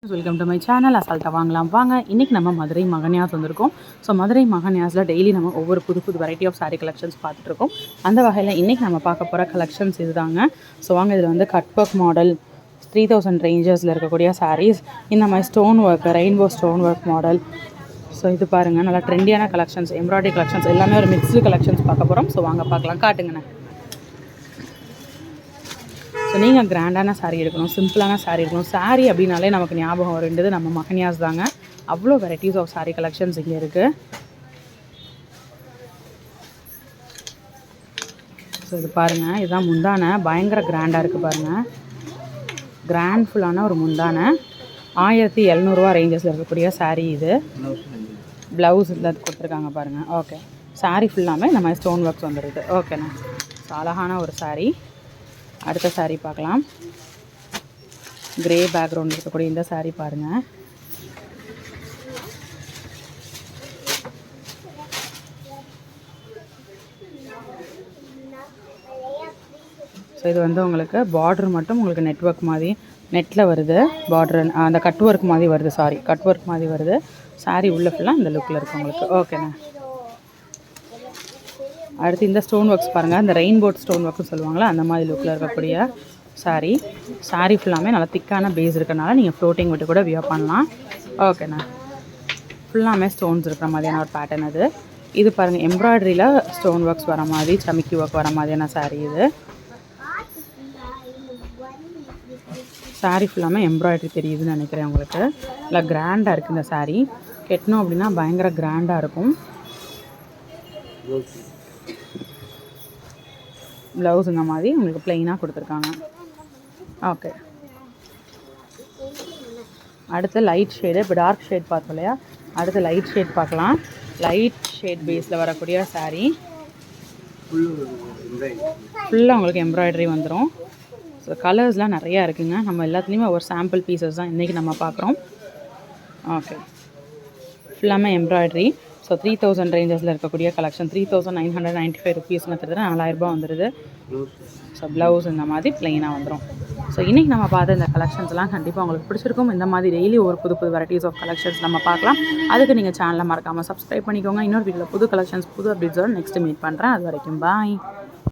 Welcome to my channel. அசால்ட்டாக வாங்கலாம் வாங்க. இன்றைக்கி நம்ம மதுரை மகன்யாஸ் வந்திருக்கோம். ஸோ மதுரை மகன்யாஸில் டெய்லி நம்ம ஒவ்வொரு புது வெரைட்டி ஆஃப் சாரீ கலெக்ஷன்ஸ் பார்த்துட்ருக்கோம். அந்த வகையில் இன்றைக்கி நம்ம பார்க்க போகிற கலெக்ஷன்ஸ் இது தாங்க. ஸோ வாங்க, இதில் வந்து கட் ஒர்க் மாடல் 3000 ரேஞ்சஸில் இருக்கக்கூடிய சாரீஸ், இந்த மாதிரி stone work, rainbow stone work model. So இது பாருங்கள், நல்லா ட்ரெண்டியான கலெக்ஷன்ஸ், எம்ப்ராய்டரி கலெக்ஷன்ஸ் எல்லாமே ஒரு மிக்ஸ்டு கலெக்ஷன்ஸ் பார்க்க போகிறோம். ஸோ வாங்க பார்க்கலாம், காட்டுங்கண்ணே. ஸோ நீங்கள் கிராண்டான சாரீ எடுக்கணும், சிம்பிளான சாரீ எடுக்கணும். சாரீ அப்படின்னாலே நமக்கு ஞாபகம் வருன்றது நம்ம மகன்யாஸ் தாங்க. அவ்வளோ வெரைட்டிஸ் ஆஃப் சாரீ கலெக்ஷன்ஸ் இங்கே இருக்குது. ஸோ இது பாருங்கள், இதுதான் முந்தான, பயங்கர கிராண்டாக இருக்குது பாருங்கள். கிராண்ட்ஃபுல்லான ஒரு முந்தான 1700 ரேஞ்சஸில் இருக்கக்கூடிய சாரீ. இது ப்ளவுஸ் இதில் கொடுத்துருக்காங்க பாருங்கள். ஓகே, சாரீ ஃபுல்லாமே இந்த மாதிரி ஸ்டோன் ஒர்க்ஸ் வந்துடுது. ஓகேண்ணா, ஸோ அழகான ஒரு சாரீ. அடுத்த சாரீ பார்க்கலாம். கிரே பேக்ரவுண்ட் இருக்கக்கூடிய இந்த சாரீ பாருங்கள். ஸோ இது வந்து உங்களுக்கு பார்டர் மட்டும் உங்களுக்கு நெட்ஒர்க் மாதிரி நெட்டில் வருது. பார்டர் அந்த கட் ஒர்க் மாதிரி வருது. கட் ஒர்க் மாதிரி வருது. சாரீ உள்ள ஃபுல்லாக இந்த லுக்கில் இருக்குது உங்களுக்கு. ஓகேண்ணா, அடுத்து இந்த ஸ்டோன் ஒர்க்ஸ் பாருங்கள். இந்த ரெயின்போட் ஸ்டோன் ஒர்க்னு சொல்லுவாங்களா, அந்த மாதிரி லுக்கில் இருக்கக்கூடிய சாரீ ஃபுல்லாமே நல்லா திக்கான பேஸ் இருக்கிறனால நீங்கள் ஃப்ளோட்டிங் விட்டு கூட வியர் பண்ணலாம். ஓகேண்ணா, ஃபுல்லாமே ஸ்டோன்ஸ் இருக்கிற மாதிரியான ஒரு பேட்டர்ன் அது. இது பாருங்கள், எம்ப்ராய்டரியில் ஸ்டோன் ஒர்க்ஸ் வர மாதிரி, சமிக்கி ஒர்க் வர மாதிரியான சாரீ. இது சாரீ ஃபுல்லாமே எம்ப்ராய்டரி தெரியுதுன்னு நினைக்கிறேன் உங்களுக்கு. இல்லை கிராண்டாக இருக்குது இந்த சாரீ. கெட்டணும் அப்படின்னா பயங்கர கிராண்டாக இருக்கும். ப்ளவுஸ் இந்த மாதிரி உங்களுக்கு ப்ளெயினாக கொடுத்துருக்காங்க. ஓகே, அடுத்து லைட் ஷேடு. இப்போ டார்க் ஷேட் பார்த்தோம் இல்லையா, அடுத்து லைட் ஷேட் பார்க்கலாம். லைட் ஷேட் பேஸில் வரக்கூடிய சாரீ ஃபுல்லாக உங்களுக்கு எம்ப்ராய்டரி வந்துடும். ஸோ கலர்ஸ்லாம் நிறையா இருக்குங்க. நம்ம எல்லாத்துலேயுமே ஒரு சாம்பிள் பீசஸ் தான் இன்றைக்கி நம்ம பார்க்குறோம். ஓகே, ஃபுல்லாமே எம்ப்ராய்டரி. ஸோ 3000 ரேஞ்சஸில் இருக்கக்கூடிய கலெக்ஷன் 3995 ருபீஸ்னு கிட்டத்தட்ட 4000 ரூபா வந்துடுது. ஸோ ப்ளவுஸ் இந்த மாதிரி ப்ளெயினாக வந்துடும். ஸோ இன்றைக்கி நம்ம பார்த்த இந்த கலெக்ஷன்ஸ்லாம் கண்டிப்பாக உங்களுக்கு பிடிச்சிருக்கும். இந்த மாதிரி டெய்லி ஒரு புது வெரைட்டிஸ் ஆஃப் கலெக்ஷன்ஸ் நம்ம பார்க்கலாம். அதுக்கு நீங்கள் சேனலை மறக்காமல் சப்ஸ்கிரைப் பண்ணிக்கோங்க. இன்னொரு வீடியோவில் புது கலெக்ஷன்ஸ், புது அப்டேட்ஸோடு நெக்ஸ்ட்டு மீட் பண்ணுறேன். அது வரைக்கும் பாய்.